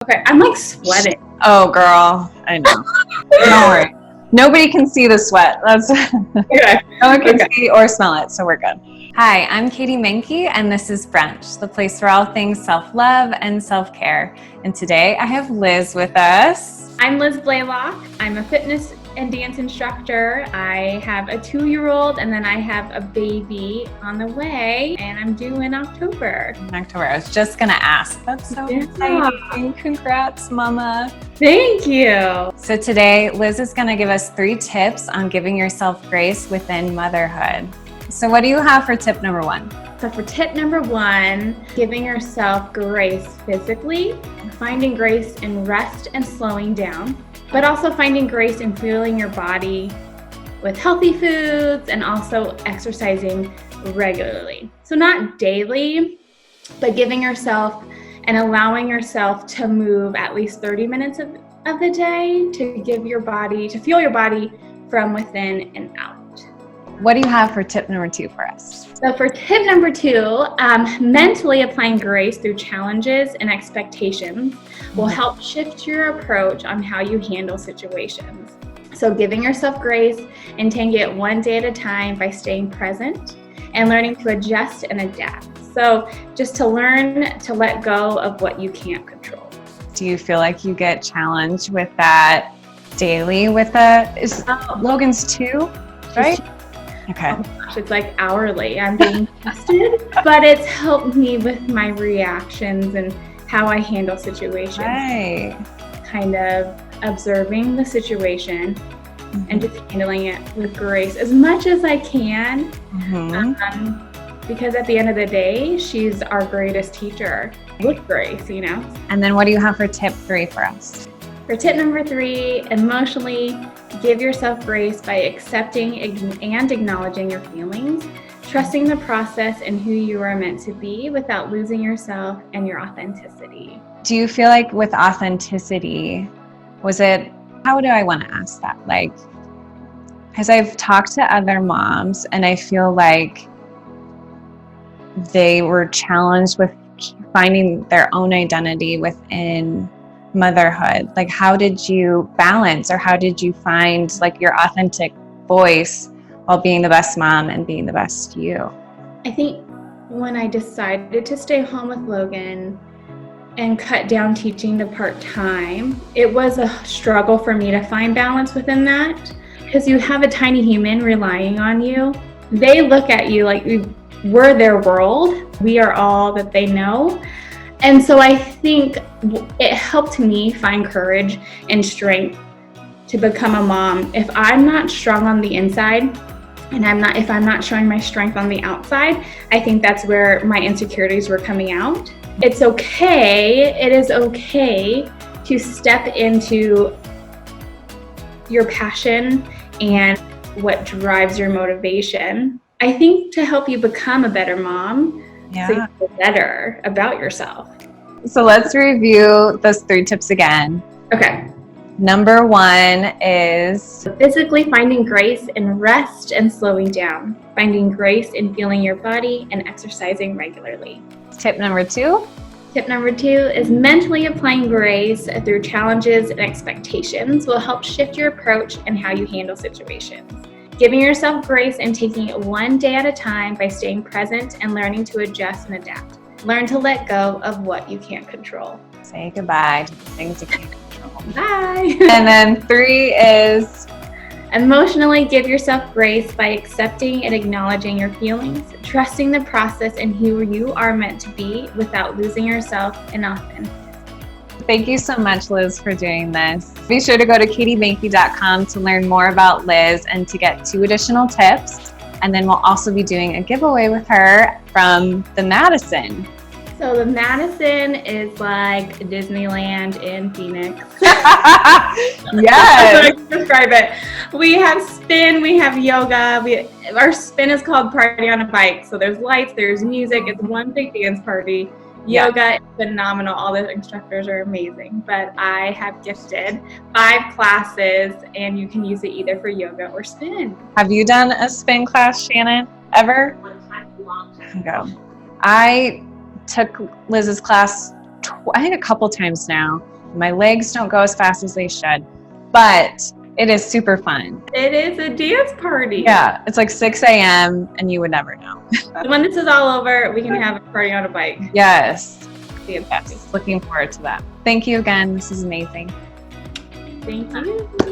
Okay, I'm like sweating. Oh, girl, I know. Don't worry. Nobody can see the sweat. That's Okay. no one can see or smell it, so we're good. Hi, I'm Catie Menke, and this is Brunch, the place for all things self-love and self-care. And today I have Liz with us. I'm Liz Blaylock. I'm a fitness and dance instructor. I have a 2-year-old, and then I have a baby on the way, and I'm due in October. In October, I was just gonna ask. That's so exciting. Congrats, Mama. Thank you. So today, Liz is gonna give us 3 tips on giving yourself grace within motherhood. So what do you have for tip number 1? So for tip number 1, giving yourself grace physically, finding grace in rest and slowing down, but also finding grace in fueling your body with healthy foods and also exercising regularly. So not daily, but giving yourself and allowing yourself to move at least 30 minutes of the day to give your body, to fuel your body from within and out. What do you have for tip number 2 for us? So for tip number 2, mentally applying grace through challenges and expectations will help shift your approach on how you handle situations. So giving yourself grace and taking it one day at a time by staying present and learning to adjust and adapt. So just to learn to let go of what you can't control. Do you feel like you get challenged with that daily with Logan's 2, right? Okay. Oh my gosh, it's like hourly. I'm being tested, but it's helped me with my reactions and how I handle situations. Right. Kind of observing the situation and just handling it with grace as much as I can. Because at the end of the day, she's our greatest teacher with grace, you know? And then what do you have for tip 3 for us? For tip number 3, emotionally give yourself grace by accepting and acknowledging your feelings, trusting the process and who you are meant to be without losing yourself and your authenticity. Do you feel like with authenticity, how do I want to ask that? Like, because I've talked to other moms and I feel like they were challenged with finding their own identity within motherhood. Like, how did you balance, or how did you find like your authentic voice while being the best mom and being the best you? I think when I decided to stay home with Logan and cut down teaching to part-time, it was a struggle for me to find balance within that, because you have a tiny human relying on you. They look at you like we're their world. We are all that they know. And so I think it helped me find courage and strength to become a mom. If I'm not strong on the inside, and if I'm not showing my strength on the outside, I think that's where my insecurities were coming out. It is okay to step into your passion and what drives your motivation. I think to help you become a better mom, so you feel better about yourself. So let's review those 3 tips again. Okay. Number 1 is physically finding grace in rest and slowing down, finding grace in feeling your body and exercising regularly. Tip number 2? Tip number 2 is mentally applying grace through challenges and expectations will help shift your approach and how you handle situations. Giving yourself grace and taking it one day at a time by staying present and learning to adjust and adapt. Learn to let go of what you can't control. Say goodbye to the things you can't control. Bye. And then 3 is emotionally give yourself grace by accepting and acknowledging your feelings, trusting the process and who you are meant to be without losing yourself and authenticity. Thank you so much, Liz, for doing this. Be sure to go to catiemenke.com to learn more about Liz and to get 2 additional tips. And then we'll also be doing a giveaway with her from the Madison. So the Madison is like Disneyland in Phoenix. Yes. That's how I can describe it. We have spin, we have yoga. Our spin is called Party on a Bike. So there's lights, there's music. It's one big dance party. Yoga is phenomenal. All the instructors are amazing. But I have gifted 5 classes, and you can use it either for yoga or spin. Have you done a spin class, Shannon, ever? One time, a long time ago. I took Liz's class, I think a couple times now. My legs don't go as fast as they should, but it is super fun. It is a dance party. Yeah, it's like 6 a.m. and you would never know. When this is all over, we can have a party on a bike. Yes. Dance Yes. Looking forward to that. Thank you again. This is amazing. Thank you.